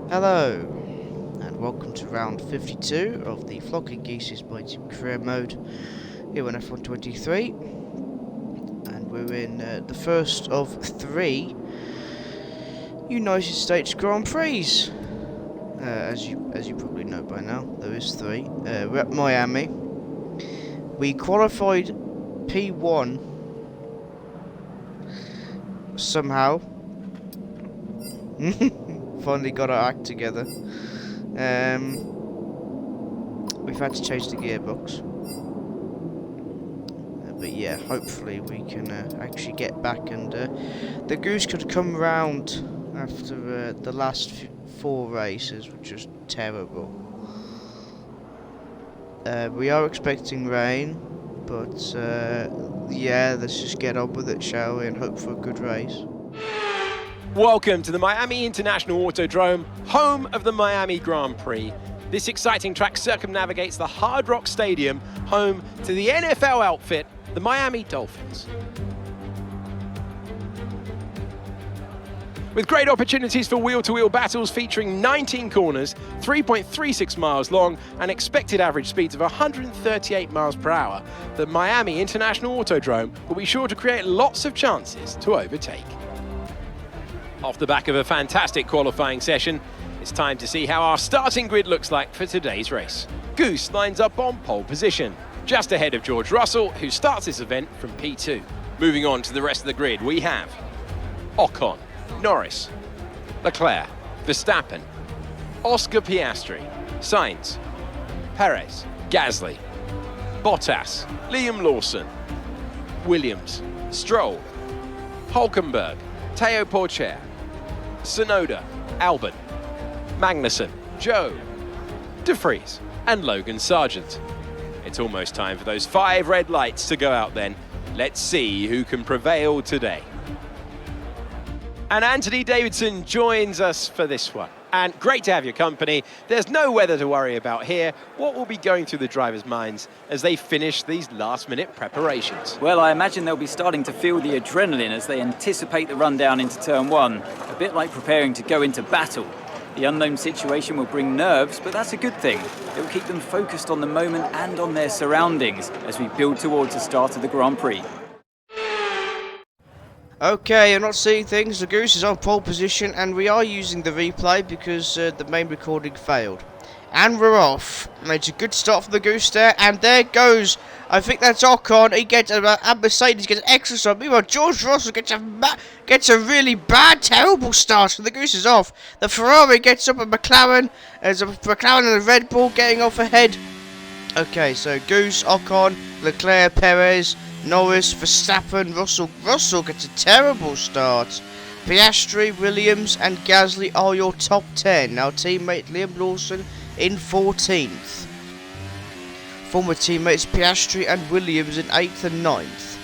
Hello, and welcome to round 52 of the Flocking Geese by Team Career Mode here on F123, and we're in the first of 3 United States Grand Prix. As you probably know by now, there is 3. We're at Miami. We qualified P1 somehow. Finally got our act together. We've had to change the gearbox. But yeah, hopefully we can actually get back, and the Goose could come round after the last 4 races, which was terrible. We are expecting rain, but yeah, let's just get on with it, shall we, and hope for a good race. Welcome to the Miami International Autodrome, home of the Miami Grand Prix. This exciting track circumnavigates the Hard Rock Stadium, home to the NFL outfit, the Miami Dolphins. With great opportunities for wheel-to-wheel battles featuring 19 corners, 3.36 miles long, and expected average speeds of 138 miles per hour, the Miami International Autodrome will be sure to create lots of chances to overtake. Off the back of a fantastic qualifying session, it's time to see how our starting grid looks like for today's race. Goose lines up on pole position, just ahead of George Russell, who starts this event from P2. Moving on to the rest of the grid, we have Ocon, Norris, Leclerc, Verstappen, Oscar Piastri, Sainz, Perez, Gasly, Bottas, Liam Lawson, Williams, Stroll, Hulkenberg, Teo Porcher, Tsunoda, Albon, Magnussen, Joe, De Vries, and Logan Sargent. It's almost time for those 5 red lights to go out then. Let's see who can prevail today. And Anthony Davidson joins us for this one. And great to have your company. There's no weather to worry about here. What will be going through the drivers' minds as they finish these last-minute preparations? Well, I imagine they'll be starting to feel the adrenaline as they anticipate the run down into turn 1, a bit like preparing to go into battle. The unknown situation will bring nerves, but that's a good thing. It will keep them focused on the moment and on their surroundings as we build towards the start of the Grand Prix. Okay, I'm not seeing things. The Goose is on pole position, and we are using the replay because the main recording failed. And we're off. And it's a good start for the Goose there, and there goes. I think that's Ocon. He gets and Mercedes gets an extra start. Meanwhile, George Russell gets a really bad, terrible start, and the Goose is off. The Ferrari gets up at McLaren. There's a McLaren and a Red Bull getting off ahead. Okay, so Goose, Ocon, Leclerc, Perez, Norris, Verstappen, Russell gets a terrible start. Piastri, Williams and Gasly are your top 10. Now teammate Liam Lawson in 14th. Former teammates Piastri and Williams in 8th and 9th.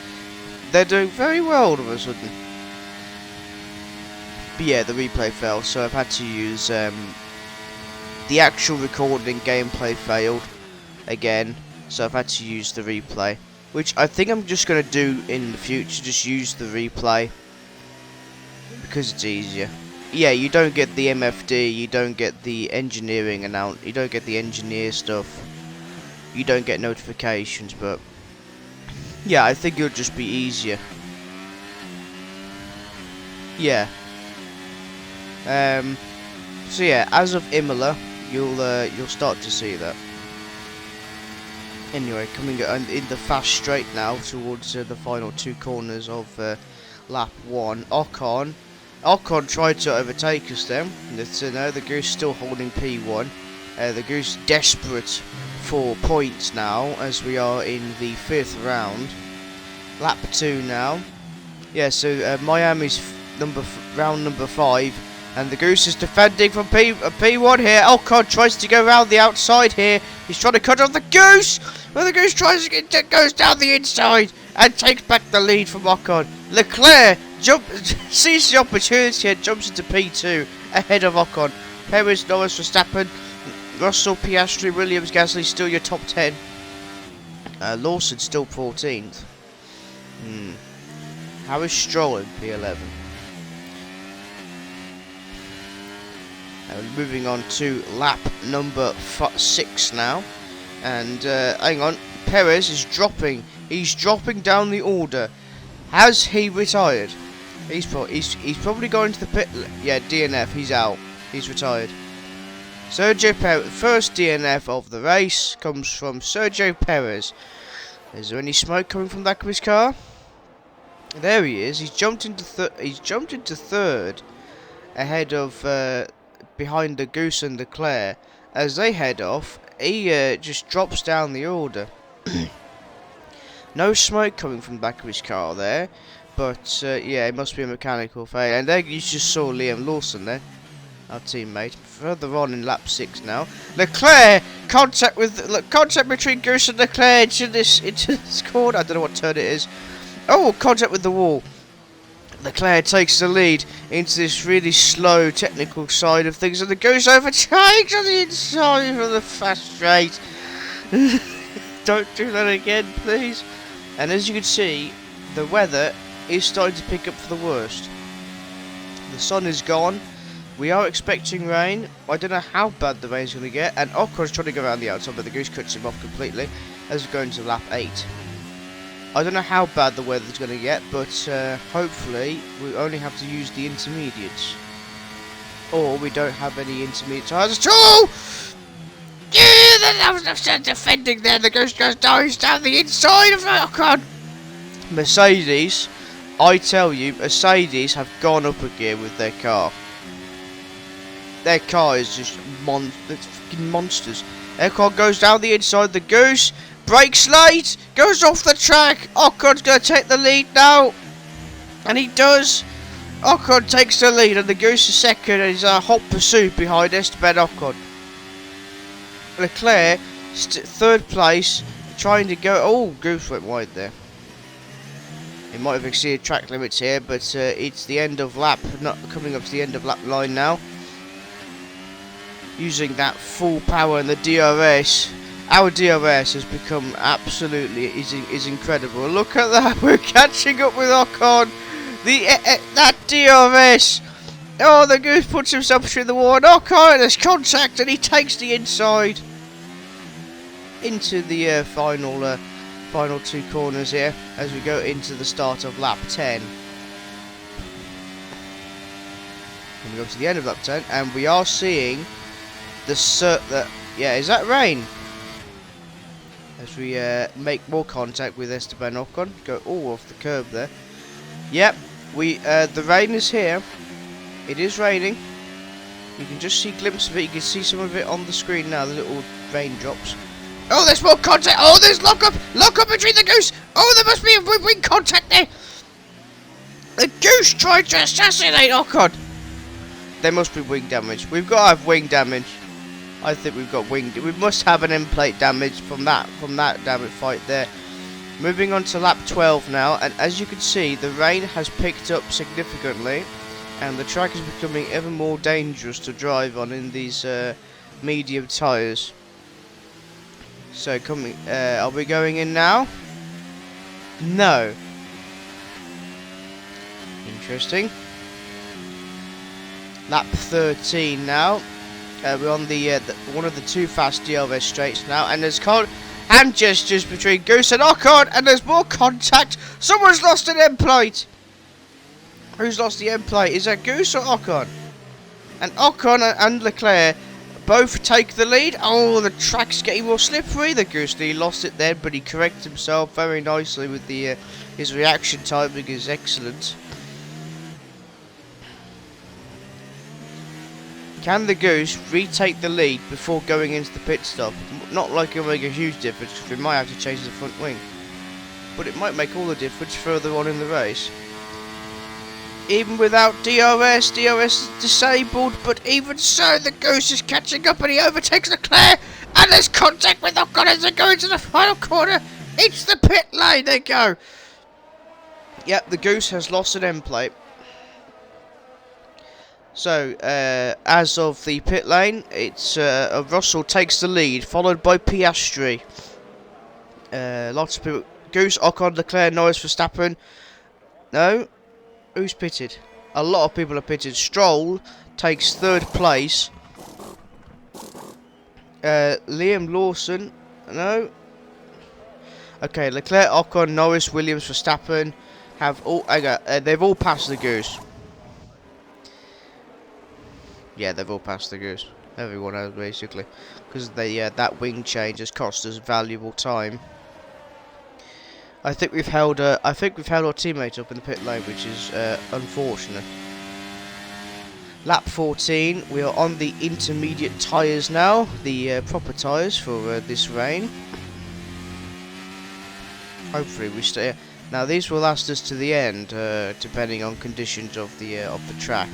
They're doing very well all of a sudden. But yeah, the replay failed, so I've had to use the actual recording gameplay failed again, so I've had to use the replay. Which I think I'm just going to do in the future, just use the replay, because it's easier. Yeah, you don't get the MFD, you don't get the engineering you don't get the engineer stuff, you don't get notifications, but yeah, I think it'll just be easier. Yeah. So yeah, as of Imola, you'll start to see that. Anyway, coming in the fast straight now towards the final 2 corners of lap 1. Ocon tried to overtake us then. No, the Goose still holding P1. The Goose desperate for points now as we are in the 5th round. Lap 2 now. Yeah, so Miami's round number 5. And the Goose is defending from P1 here. Ocon tries to go around the outside here. He's trying to cut off the Goose. Well, the Goose goes down the inside and takes back the lead from Ocon. Leclerc sees the opportunity and jumps into P2 ahead of Ocon. Perez, Norris, Verstappen, Russell, Piastri, Williams, Gasly still your top 10. Lawson still 14th. How is Stroll in P11? Moving on to lap number 6 now. And hang on, Perez is dropping. He's dropping down the order. Has he retired? He's probably going to the pit. Yeah, DNF. He's out. He's retired. Sergio Perez, first DNF of the race comes from Sergio Perez. Is there any smoke coming from the back of his car? There he is. He's jumped into third, ahead of behind the Goose and Leclerc. As they head off, he just drops down the order. No smoke coming from the back of his car there, but yeah, it must be a mechanical failure. And there you just saw Liam Lawson there, our teammate. Further on in lap 6 now, Leclerc contact between Goose and Leclerc into this corner. I don't know what turn it is. Oh, contact with the wall. Leclerc takes the lead into this really slow technical side of things, and the Goose overtakes on the inside of the fast straight. Don't do that again, please. And as you can see, the weather is starting to pick up for the worst. The sun is gone. We are expecting rain. I don't know how bad the rain's going to get. And Ocon's trying to go around the outside, but the Goose cuts him off completely as we go into lap 8. I don't know how bad the weather's going to get, but hopefully we only have to use the intermediates. Or we don't have any intermediate tyres at all! Yeah, they're defending there. The Goose goes down the inside of Ocon. Mercedes, I tell you, Mercedes have gone up a gear with their car. Their car is just fucking monsters. Their car goes down the inside. The Goose brakes late, goes off the track. Ocon's going to take the lead now, and he does. Ocon takes the lead, and the Goose is second. And he's a hot pursuit behind Esteban Ocon. Leclerc, third place, trying to go. Oh, Goose went wide there. He might have exceeded track limits here, but it's the end of lap. Not coming up to the end of lap line now. Using that full power in the DRS. Our DRS has become absolutely is incredible. Look at that, we're catching up with Ocon. That DRS. Oh, the Goose puts himself through the wall. And Ocon has contact, and he takes the inside into the final 2 corners here as we go into the start of lap 10. And we go to the end of lap 10, and we are seeing yeah, is that rain? As we make more contact with Esteban Ocon, go all off the curb there. Yep, the rain is here. It is raining. You can just see glimpses of it. You can see some of it on the screen now. The little raindrops. Oh, there's more contact. Oh, there's lock up between the Goose. Oh, there must be a wing contact there. The Goose tried to assassinate Ocon. There must be wing damage. We've got to have wing damage. I think we've got wing. We must have an end plate damage from that damage fight there. Moving on to lap 12 now, and as you can see, the rain has picked up significantly, and the track is becoming ever more dangerous to drive on in these medium tyres. So are we going in now? No. Interesting. Lap 13 now. We're on the one of the 2 fast DRS straights now, and there's hand gestures between Goose and Ocon, and there's more contact. Someone's lost an end plate. Who's lost the end plate? Is that Goose or Ocon? And Ocon and Leclerc both take the lead. Oh, the track's getting more slippery. The Goose, he lost it then, but he corrected himself very nicely with the his reaction timing is excellent. Can the Goose retake the lead before going into the pit stop? Not like it'll make a huge difference, because we might have to change the front wing. But it might make all the difference further on in the race. Even without DRS is disabled, but even so, the Goose is catching up and he overtakes Leclerc, and there's contact with Ocon as they go into the final corner. It's the pit lane, they go. Yep, the Goose has lost an end plate. So, as of the pit lane, it's Russell takes the lead, followed by Piastri. Lots of people. Goose, Ocon, Leclerc, Norris, Verstappen. No? Who's pitted? A lot of people are pitted. Stroll takes 3rd place Liam Lawson, no. Okay, Leclerc, Ocon, Norris, Williams, Verstappen have all. They've all passed the Goose. Yeah, they've all passed the Goose. Everyone has basically, because that wing change has cost us valuable time. I think we've held our teammate up in the pit lane, which is unfortunate. Lap 14, we are on the intermediate tyres now, the proper tyres for this rain. Hopefully we stay. Now these will last us to the end, depending on conditions of the track.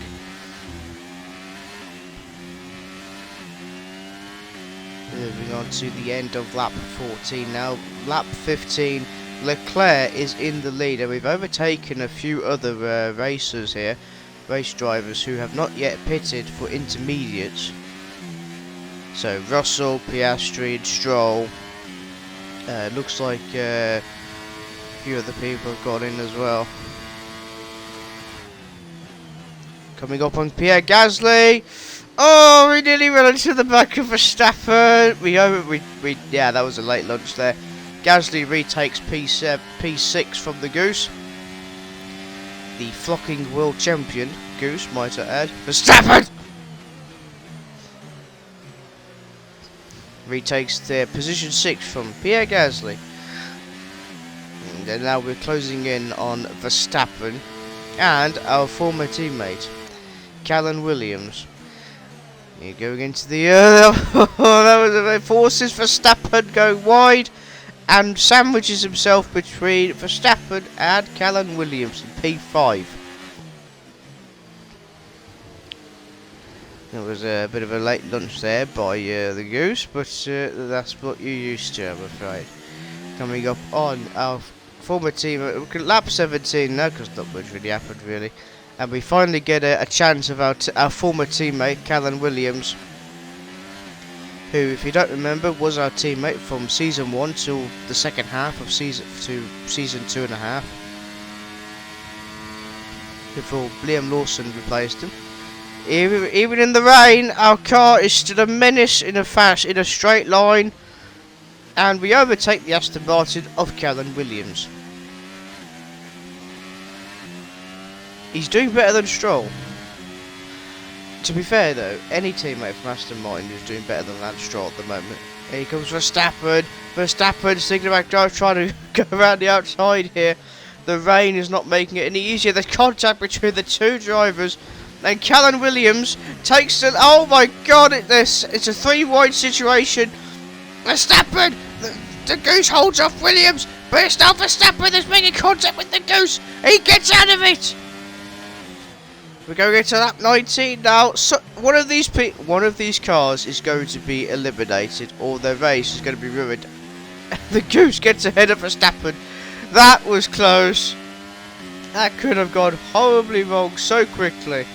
Moving on to the end of lap 14 now. Lap 15, Leclerc is in the lead, and we've overtaken a few other racers here. Race drivers who have not yet pitted for intermediates. So Russell, Piastri and Stroll. Looks like a few other people have got in as well. Coming up on Pierre Gasly. Oh, we nearly ran into the back of Verstappen. Yeah, that was a late lunch there. Gasly retakes P6 from the Goose. The flocking world champion, Goose, might I add. Verstappen! Retakes the position 6 from Pierre Gasly. And now we're closing in on Verstappen and our former teammate, Callan Williams. You're going into the that was forces Verstappen going wide and sandwiches himself between Verstappen and Callan Williams in P5. There was a bit of a late lunch there by the Goose, but that's what you're used to, I'm afraid. Coming up on our former team, lap 17 now, because not much really happened really. And we finally get a chance of our former teammate, Callan Williams, who, if you don't remember, was our teammate from Season 1 till the second half of Season 2.5. Before Liam Lawson replaced him. Even in the rain, our car is still a menace in a straight line. And we overtake the Aston Martin of Callan Williams. He's doing better than Stroll. To be fair though, any teammate from Aston Martin is doing better than Lance Stroll at the moment. Here comes Verstappen. Verstappen sticking back drive, trying to go around the outside here. The rain is not making it any easier. There's contact between the two drivers. And Callan Williams takes the... Oh my god, it's a 3-wide situation. Verstappen! The Goose holds off Williams. But it's now Verstappen that's making contact with the Goose. He gets out of it. We're going into lap 19 now. So one of these cars is going to be eliminated, or their race is going to be ruined. The Goose gets ahead of Verstappen. That was close. That could have gone horribly wrong so quickly.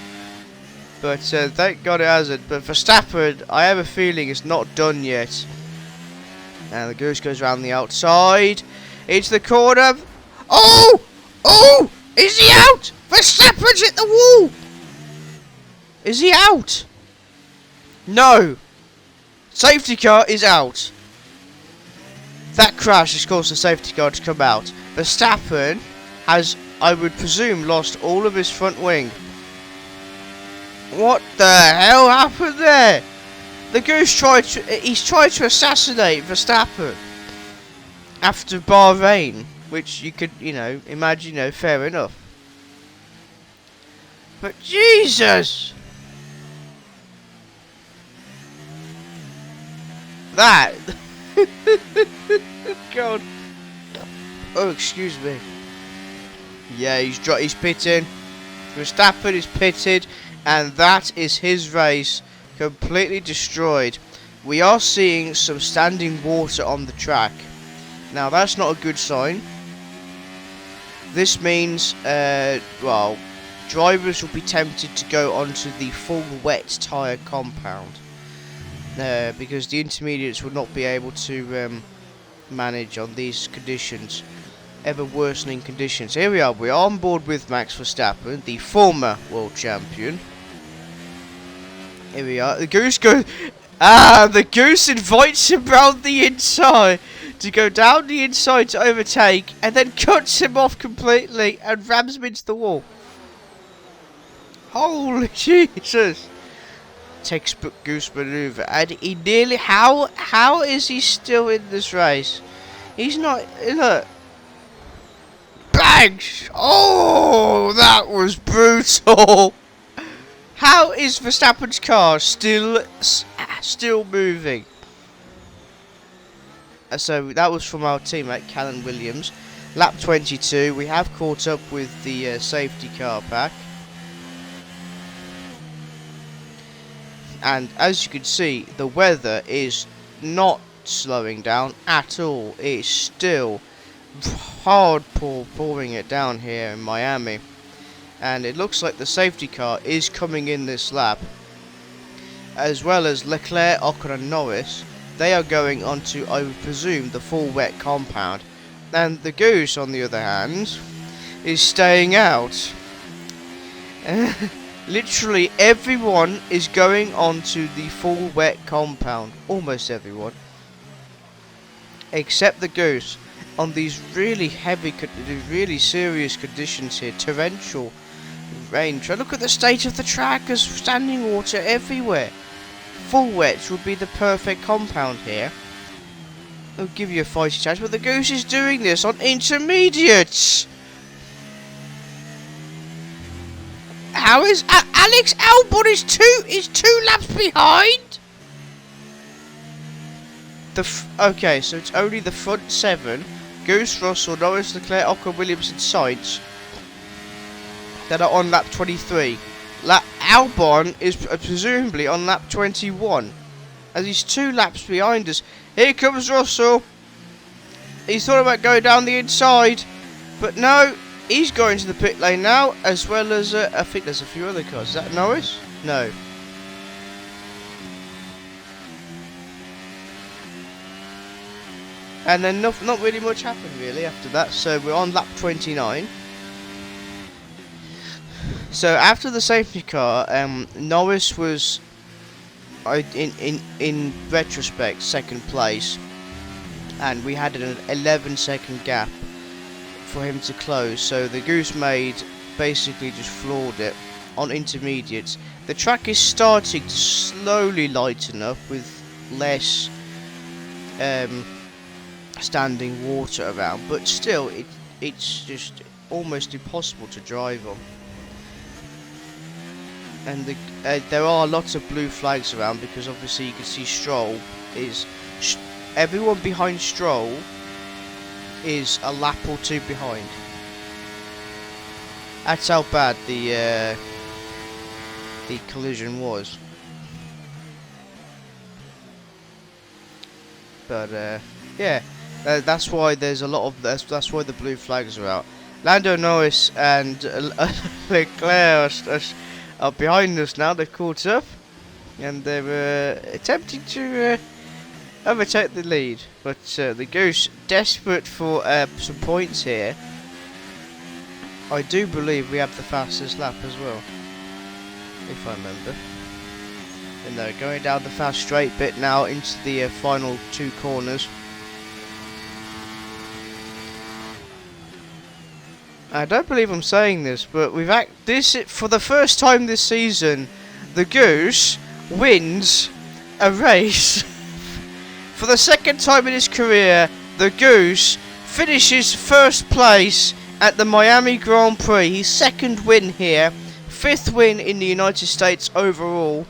But thank God it hasn't. But Verstappen, I have a feeling, is not done yet. And the Goose goes around the outside into the corner. Oh! Oh! Is he out? Verstappen's hit the wall! Is he out? No! Safety car is out. That crash has caused the safety car to come out. Verstappen has, I would presume, lost all of his front wing. What the hell happened there? The Goose tried to assassinate Verstappen after Bahrain, which you could, imagine, fair enough. But Jesus! That! God. Oh, excuse me. Yeah, he's pitting. Verstappen is pitted, and that is his race completely destroyed. We are seeing some standing water on the track. Now, that's not a good sign. This means, drivers will be tempted to go onto the full wet tyre compound. Because the intermediates will not be able to manage on these conditions. Ever worsening conditions. Here we are. We're on board with Max Verstappen, the former world champion. Here we are. The Goose goes... Ah, the Goose invites him round the inside to go down the inside to overtake, and then cuts him off completely and rams him into the wall. Holy Jesus! Textbook Goose maneuver, and he nearly. How is he still in this race? He's not. Look. Bang! Oh, that was brutal. How is Verstappen's car still moving? So that was from our teammate Callan Williams. Lap 22. We have caught up with the safety car pack. And as you can see, the weather is not slowing down at all. It's still hard pouring it down here in Miami. And it looks like the safety car is coming in this lap. As well as Leclerc, Ocon and Norris. They are going onto, I would presume, the full wet compound. And the Goose, on the other hand, is staying out. Literally everyone is going onto the full wet compound. Almost everyone. Except the Goose. On these really heavy, really serious conditions here. Torrential rain. Look at the state of the track. There's standing water everywhere. Full wets would be the perfect compound here. It'll give you a fighting chance. But the Goose is doing this on intermediates. How is Alex Albon is two laps behind? Okay, so it's only the front 7. Goose, Russell, Norris, Leclerc, Ocon, Williams and Sainz that are on lap 23. Albon is presumably on lap 21. As he's 2 laps behind us. Here comes Russell. He thought about going down the inside. But no, he's going to the pit lane now. As well as, I think there's a few other cars. Is that Norris? No. And then not really much happened really after that. So we're on lap 29. So after the safety car, Norris was, in retrospect, second place, and we had an 11-second gap for him to close. So the Goose basically just floored it on intermediates. The track is starting to slowly lighten up with less standing water around, but still it's just almost impossible to drive on. And there are lots of blue flags around because obviously you can see Stroll is everyone behind Stroll is a lap or 2 behind. That's how bad the collision was. But yeah, that's why there's a lot of that's why the blue flags are out. Lando Norris and Leclerc are behind us now. They've caught up and they're attempting to overtake the lead, but the Goose desperate for some points here. I do believe we have the fastest lap as well, if I remember. And they're going down the fast straight bit now into the final 2 corners. I don't believe I'm saying this, but for the first time this season, the Goose wins a race. For the second time in his career, the Goose finishes first place at the Miami Grand Prix. His second win here, 5th win in the United States overall,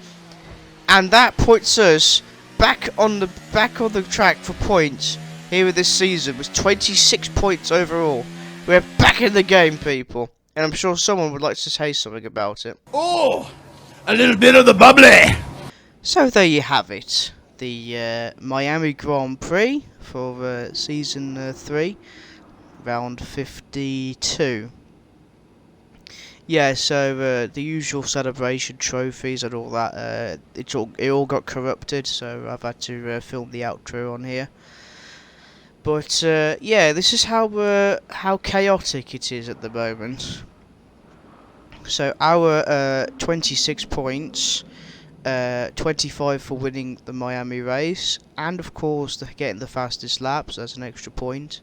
and that puts us back on the track for points here this season. With 26 points overall. We're back in the game, people, and I'm sure someone would like to say something about it. Oh, a little bit of the bubbly. So there you have it, the Miami Grand Prix for season 3, round 52. Yeah, so the usual celebration trophies and all that. It all got corrupted, so I've had to film the outro on here. But yeah, this is how chaotic it is at the moment. So our 26 points 25 for winning the Miami race, and of course getting the fastest laps as an extra point.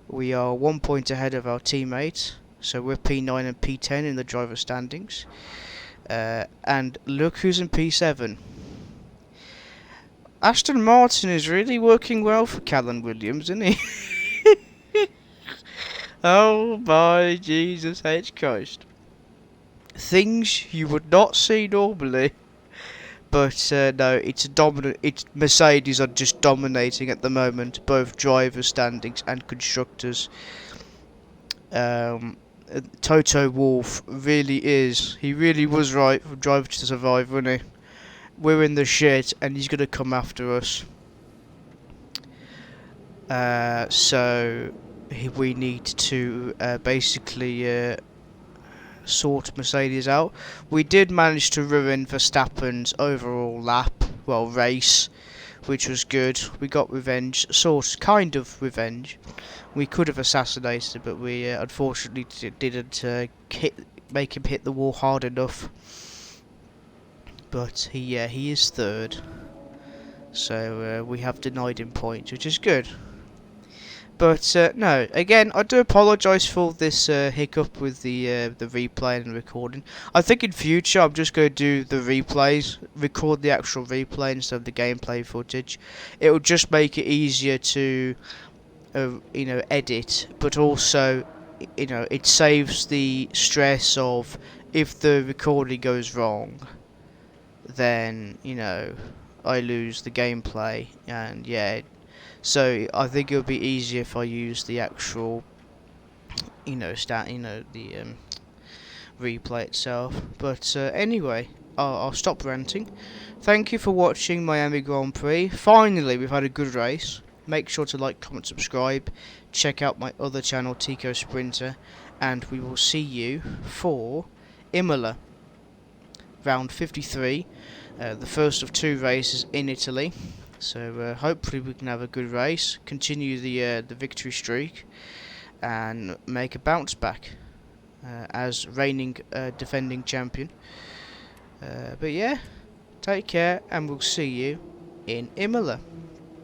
We are 1 point ahead of our teammates, so we're P9 and P10 in the driver standings. And look who's in P7. Aston Martin is really working well for Callum Williams, isn't he? Oh my Jesus H Christ. Things you would not see normally. But no, it's dominant. It's Mercedes are just dominating at the moment, both driver standings and constructors. Toto Wolff really is. He really was right for Drive to Survive, wasn't he? We're in the shit, and he's gonna come after us. So we need to basically sort Mercedes out. We did manage to ruin Verstappen's overall race, which was good. We got revenge, kind of revenge. We could have assassinated, but we unfortunately didn't make him hit the wall hard enough. But he is third, so we have denied him points, which is good. But no, again, I do apologise for this hiccup with the replay and recording. I think in future I'm just going to do the replays, record the actual replay instead of the gameplay footage. It will just make it easier to, edit, but also, it saves the stress of if the recording goes wrong, then I lose the gameplay, and yeah. So I think it would be easier if I use the actual, the replay itself. But anyway, I'll stop ranting. Thank you for watching Miami Grand Prix. Finally, we've had a good race. Make sure to like, comment, subscribe. Check out my other channel, Tico Sprinter, and we will see you for Imola, round 53, the first of 2 races in Italy. So hopefully we can have a good race, continue the victory streak, and make a bounce back as reigning defending champion. But yeah, take care, and we'll see you in Imola.